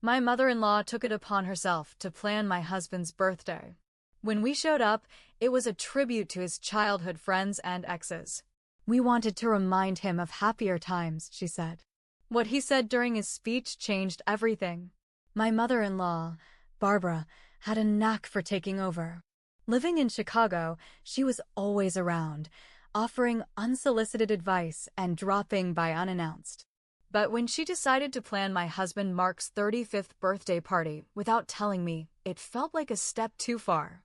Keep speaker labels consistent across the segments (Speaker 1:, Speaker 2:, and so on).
Speaker 1: My mother-in-law took it upon herself to plan my husband's birthday. When we showed up, it was a tribute to his childhood friends and exes. We wanted to remind him of happier times, she said. What he said during his speech changed everything. My mother-in-law, Barbara, had a knack for taking over. Living in Chicago, she was always around, offering unsolicited advice and dropping by unannounced. But when she decided to plan my husband Mark's 35th birthday party without telling me, it felt like a step too far.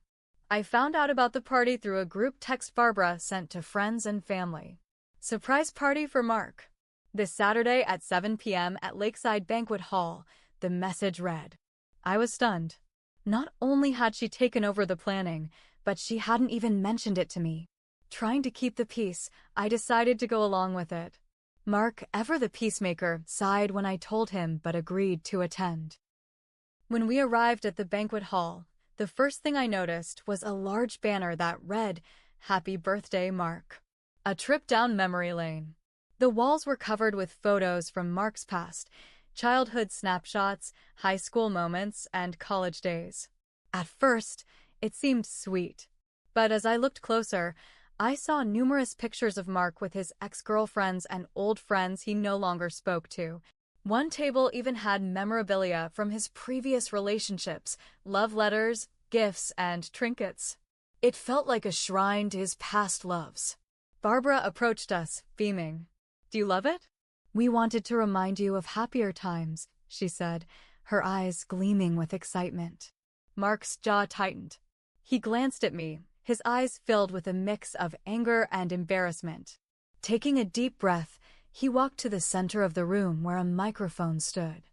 Speaker 1: I found out about the party through a group text Barbara sent to friends and family. Surprise party for Mark. This Saturday at 7 p.m. at Lakeside Banquet Hall, the message read. I was stunned. Not only had she taken over the planning, but she hadn't even mentioned it to me. Trying to keep the peace, I decided to go along with it. Mark, ever the peacemaker, sighed when I told him but agreed to attend. When we arrived at the banquet hall, the first thing I noticed was a large banner that read, Happy Birthday, Mark. A trip down memory lane. The walls were covered with photos from Mark's past, childhood snapshots, high school moments, and college days. At first, it seemed sweet. But as I looked closer, I saw numerous pictures of Mark with his ex-girlfriends and old friends he no longer spoke to. One table even had memorabilia from his previous relationships, love letters, gifts, and trinkets. It felt like a shrine to his past loves. Barbara approached us, beaming. Do you love it? We wanted to remind you of happier times, she said, her eyes gleaming with excitement. Mark's jaw tightened. He glanced at me, his eyes filled with a mix of anger and embarrassment. Taking a deep breath, he walked to the center of the room where a microphone stood.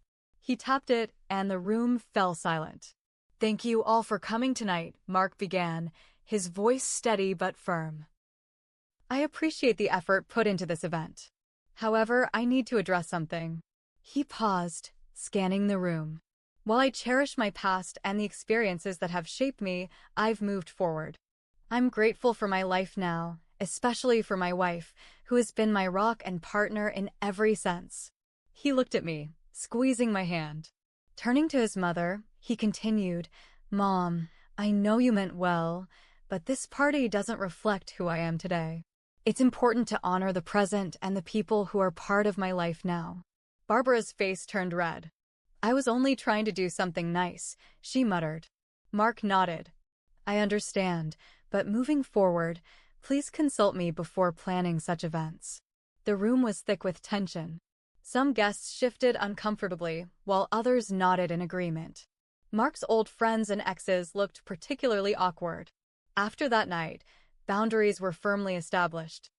Speaker 1: He tapped it, and the room fell silent. Thank you all for coming tonight, Mark began, his voice steady but firm. I appreciate the effort put into this event. However, I need to address something. He paused, scanning the room. While I cherish my past and the experiences that have shaped me, I've moved forward. I'm grateful for my life now, especially for my wife, who has been my rock and partner in every sense. He looked at me, squeezing my hand. Turning to his mother, he continued, Mom, I know you meant well, but this party doesn't reflect who I am today. It's important to honor the present and the people who are part of my life now. Barbara's face turned red. I was only trying to do something nice, she muttered. Mark nodded. I understand, but moving forward, please consult me before planning such events. The room was thick with tension. Some guests shifted uncomfortably, while others nodded in agreement. Mark's old friends and exes looked particularly awkward. After that night, boundaries were firmly established.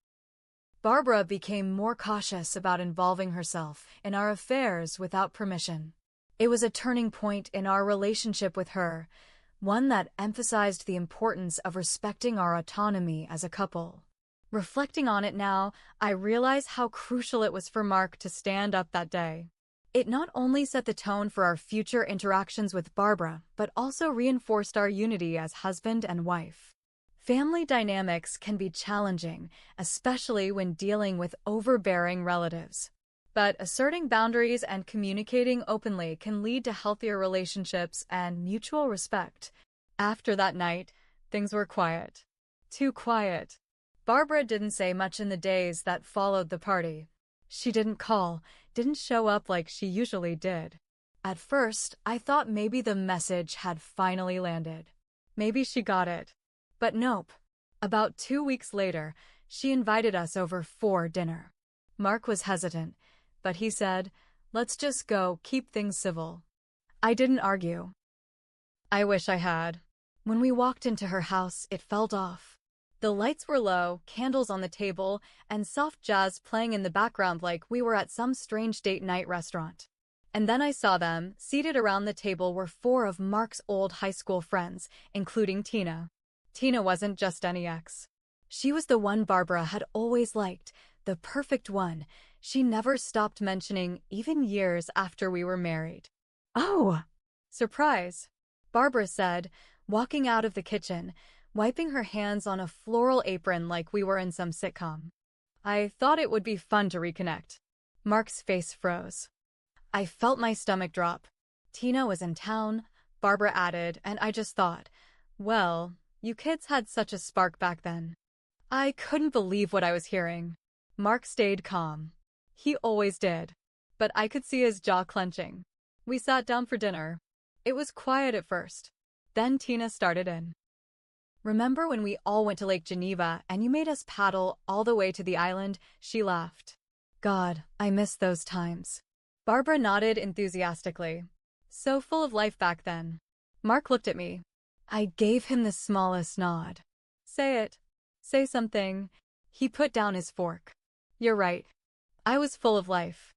Speaker 1: Barbara became more cautious about involving herself in our affairs without permission. It was a turning point in our relationship with her, one that emphasized the importance of respecting our autonomy as a couple. Reflecting on it now, I realize how crucial it was for Mark to stand up that day. It not only set the tone for our future interactions with Barbara, but also reinforced our unity as husband and wife. Family dynamics can be challenging, especially when dealing with overbearing relatives. But asserting boundaries and communicating openly can lead to healthier relationships and mutual respect. After that night, things were quiet. Too quiet. Barbara didn't say much in the days that followed the party. She didn't call, didn't show up like she usually did. At first, I thought maybe the message had finally landed. Maybe she got it. But nope. About 2 weeks later, she invited us over for dinner. Mark was hesitant, but he said, let's just go, keep things civil. I didn't argue. I wish I had. When we walked into her house, it felt off. The lights were low, candles on the table, and soft jazz playing in the background like we were at some strange date night restaurant. And then I saw them. Seated around the table were 4 of Mark's old high school friends, including Tina. Tina wasn't just any ex. She was the one Barbara had always liked, the perfect one. She never stopped mentioning, even years after we were married. Oh! Surprise! Barbara said, walking out of the kitchen, wiping her hands on a floral apron like we were in some sitcom. I thought it would be fun to reconnect. Mark's face froze. I felt my stomach drop. Tina was in town, Barbara added, and I just thought, well, you kids had such a spark back then. I couldn't believe what I was hearing. Mark stayed calm. He always did. But I could see his jaw clenching. We sat down for dinner. It was quiet at first. Then Tina started in. Remember when we all went to Lake Geneva and you made us paddle all the way to the island? She laughed. God, I miss those times. Barbara nodded enthusiastically. So full of life back then. Mark looked at me. I gave him the smallest nod. Say it. Say something. He put down his fork. You're right. I was full of life.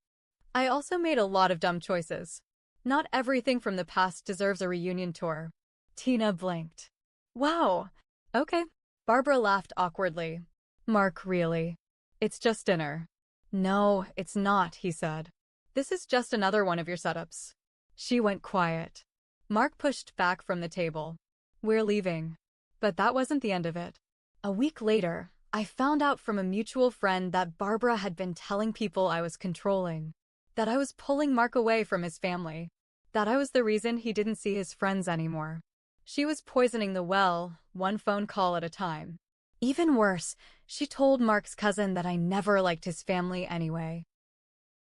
Speaker 1: I also made a lot of dumb choices. Not everything from the past deserves a reunion tour. Tina blinked. Wow. Okay. Barbara laughed awkwardly. Mark, really? It's just dinner. No, it's not, he said. This is just another one of your setups. She went quiet. Mark pushed back from the table. We're leaving. But that wasn't the end of it. A week later, I found out from a mutual friend that Barbara had been telling people I was controlling, that I was pulling Mark away from his family, that I was the reason he didn't see his friends anymore. She was poisoning the well, one phone call at a time. Even worse, she told Mark's cousin that I never liked his family anyway.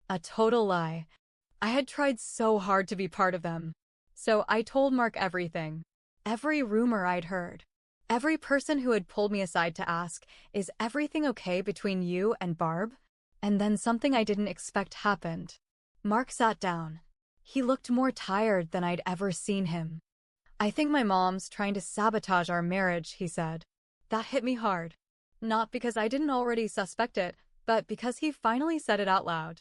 Speaker 1: A total lie. I had tried so hard to be part of them. So I told Mark everything. Every rumor I'd heard. Every person who had pulled me aside to ask, is everything okay between you and Barb? And then something I didn't expect happened. Mark sat down. He looked more tired than I'd ever seen him. I think my mom's trying to sabotage our marriage, he said. That hit me hard. Not because I didn't already suspect it, but because he finally said it out loud.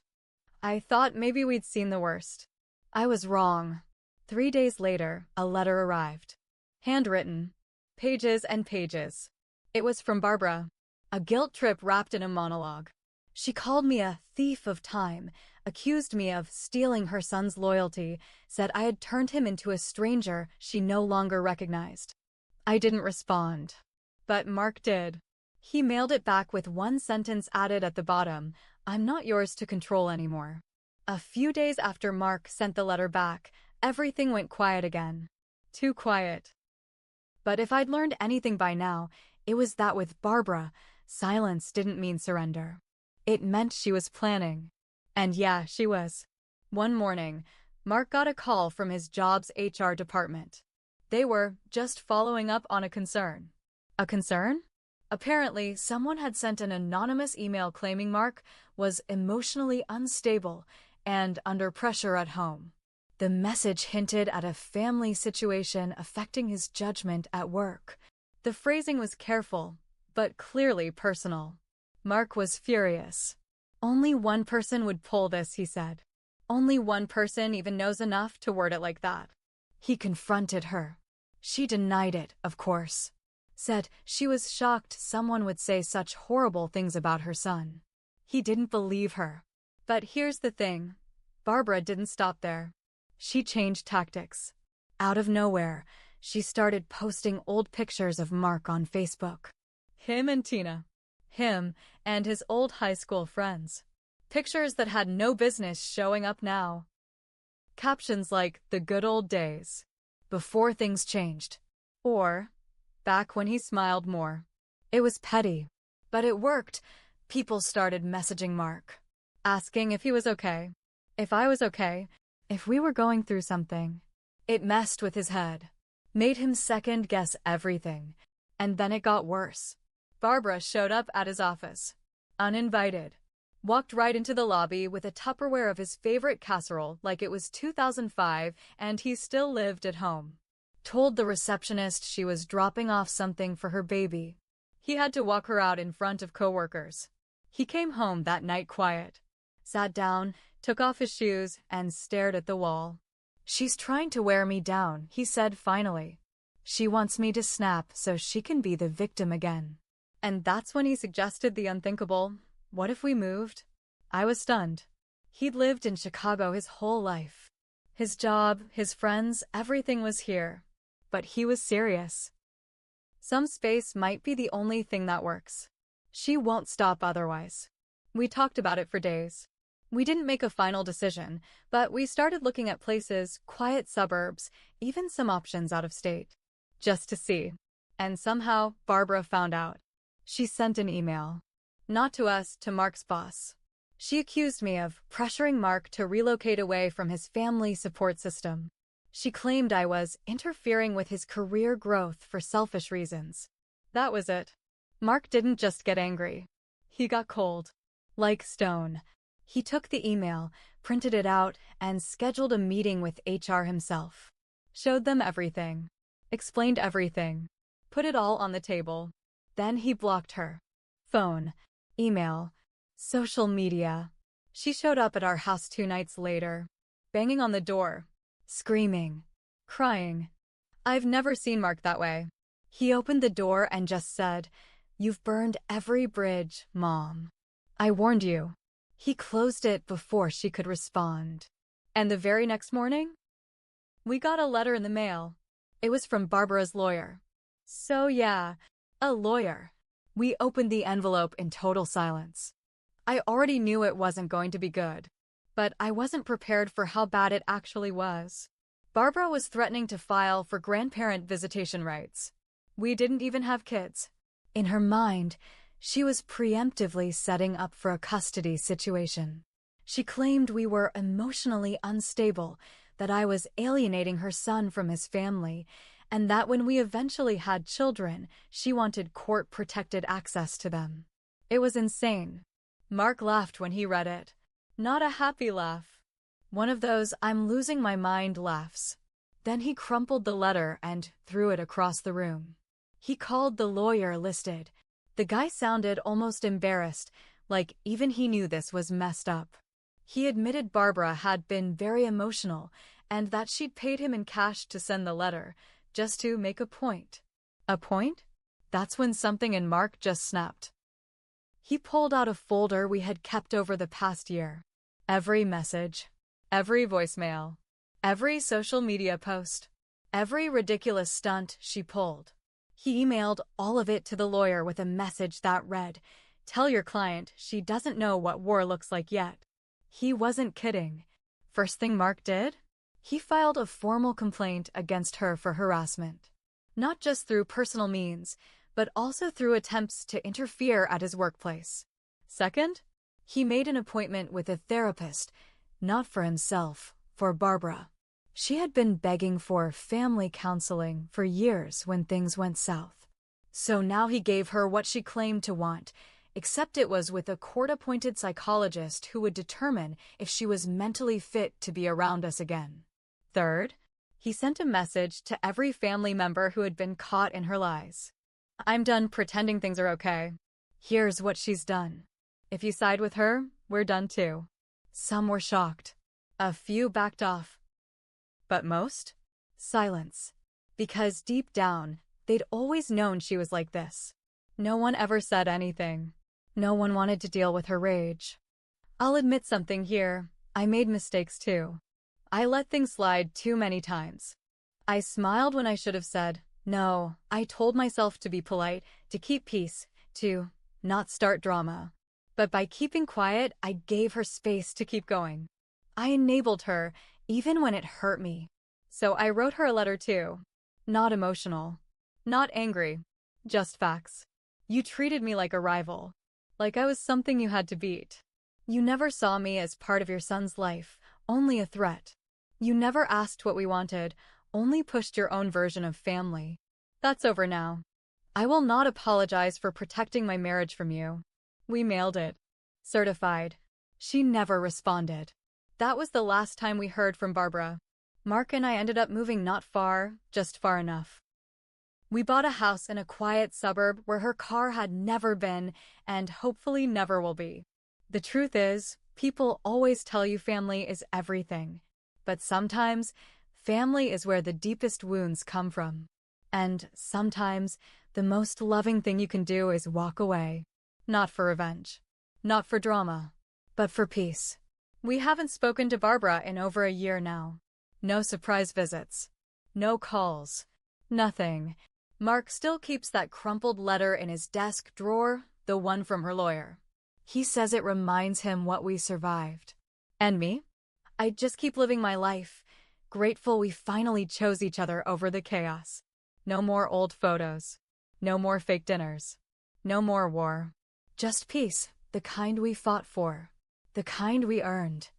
Speaker 1: I thought maybe we'd seen the worst. I was wrong. 3 days later, a letter arrived. Handwritten. Pages and pages. It was from Barbara. A guilt trip wrapped in a monologue. She called me a thief of time, accused me of stealing her son's loyalty, said I had turned him into a stranger she no longer recognized. I didn't respond. But Mark did. He mailed it back with one sentence added at the bottom, I'm not yours to control anymore. A few days after Mark sent the letter back, everything went quiet again. Too quiet. But if I'd learned anything by now, it was that with Barbara, silence didn't mean surrender. It meant she was planning. And yeah, she was. One morning, Mark got a call from his job's HR department. They were just following up on a concern. A concern? Apparently, someone had sent an anonymous email claiming Mark was emotionally unstable and under pressure at home. The message hinted at a family situation affecting his judgment at work. The phrasing was careful, but clearly personal. Mark was furious. Only one person would pull this, he said. Only one person even knows enough to word it like that. He confronted her. She denied it, of course. Said she was shocked someone would say such horrible things about her son. He didn't believe her. But here's the thing. Barbara didn't stop there. She changed tactics. Out of nowhere, she started posting old pictures of Mark on Facebook. Him and Tina. Him and his old high school friends. Pictures that had no business showing up now. Captions like, the good old days. Before things changed. Or, back when he smiled more. It was petty. But it worked. People started messaging Mark. Asking if he was okay. If I was okay. If we were going through something. It messed with his head. Made him second-guess everything. And then it got worse. Barbara showed up at his office. Uninvited. Walked right into the lobby with a Tupperware of his favorite casserole like it was 2005 and he still lived at home. Told the receptionist she was dropping off something for her baby. He had to walk her out in front of coworkers. He came home that night quiet. Sat down, took off his shoes, and stared at the wall. She's trying to wear me down, he said finally. She wants me to snap so she can be the victim again. And that's when he suggested the unthinkable. What if we moved? I was stunned. He'd lived in Chicago his whole life. His job, his friends, everything was here. But he was serious. Some space might be the only thing that works. She won't stop otherwise. We talked about it for days. We didn't make a final decision, but we started looking at places, quiet suburbs, even some options out of state. Just to see. And somehow, Barbara found out. She sent an email. Not to us, to Mark's boss. She accused me of pressuring Mark to relocate away from his family support system. She claimed I was interfering with his career growth for selfish reasons. That was it. Mark didn't just get angry. He got cold. Like stone. He took the email, printed it out, and scheduled a meeting with HR himself. Showed them everything. Explained everything. Put it all on the table. Then he blocked her. Phone, email, social media. She showed up at our house 2 nights later, banging on the door, screaming, crying. I've never seen Mark that way. He opened the door and just said, "You've burned every bridge, Mom. I warned you." He closed it before she could respond. And the very next morning, we got a letter in the mail. It was from Barbara's lawyer. So yeah, a lawyer. We opened the envelope in total silence. I already knew it wasn't going to be good, but I wasn't prepared for how bad it actually was. Barbara was threatening to file for grandparent visitation rights. We didn't even have kids. In her mind, she was preemptively setting up for a custody situation. She claimed we were emotionally unstable, that I was alienating her son from his family, and that when we eventually had children, she wanted court-protected access to them. It was insane. Mark laughed when he read it. Not a happy laugh. One of those I'm losing my mind laughs. Then he crumpled the letter and threw it across the room. He called the lawyer listed. The guy sounded almost embarrassed, like even he knew this was messed up. He admitted Barbara had been very emotional and that she'd paid him in cash to send the letter, just to make a point. A point? That's when something in Mark just snapped. He pulled out a folder we had kept over the past year. Every message, every voicemail, every social media post, every ridiculous stunt she pulled. He emailed all of it to the lawyer with a message that read, "Tell your client she doesn't know what war looks like yet." He wasn't kidding. First thing Mark did? He filed a formal complaint against her for harassment. Not just through personal means, but also through attempts to interfere at his workplace. Second, he made an appointment with a therapist, not for himself, for Barbara. She had been begging for family counseling for years when things went south. So now he gave her what she claimed to want, except it was with a court-appointed psychologist who would determine if she was mentally fit to be around us again. Third, he sent a message to every family member who had been caught in her lies. "I'm done pretending things are okay. Here's what she's done. If you side with her, we're done too." Some were shocked. A few backed off. But most? Silence. Because deep down, they'd always known she was like this. No one ever said anything. No one wanted to deal with her rage. I'll admit something here. I made mistakes too. I let things slide too many times. I smiled when I should have said, no. I told myself to be polite, to keep peace, to not start drama. But by keeping quiet, I gave her space to keep going. I enabled her, even when it hurt me. So I wrote her a letter too. Not emotional. Not angry. Just facts. You treated me like a rival. Like I was something you had to beat. You never saw me as part of your son's life, only a threat. You never asked what we wanted, only pushed your own version of family. That's over now. I will not apologize for protecting my marriage from you. We mailed it. Certified. She never responded. That was the last time we heard from Barbara. Mark and I ended up moving not far, just far enough. We bought a house in a quiet suburb where her car had never been and hopefully never will be. The truth is, people always tell you family is everything. But sometimes, family is where the deepest wounds come from. And sometimes, the most loving thing you can do is walk away. Not for revenge. Not for drama. But for peace. We haven't spoken to Barbara in over a year now. No surprise visits. No calls. Nothing. Mark still keeps that crumpled letter in his desk drawer, the one from her lawyer. He says it reminds him what we survived. And me? I just keep living my life, grateful we finally chose each other over the chaos. No more old photos. No more fake dinners. No more war. Just peace, the kind we fought for. The kind we earned.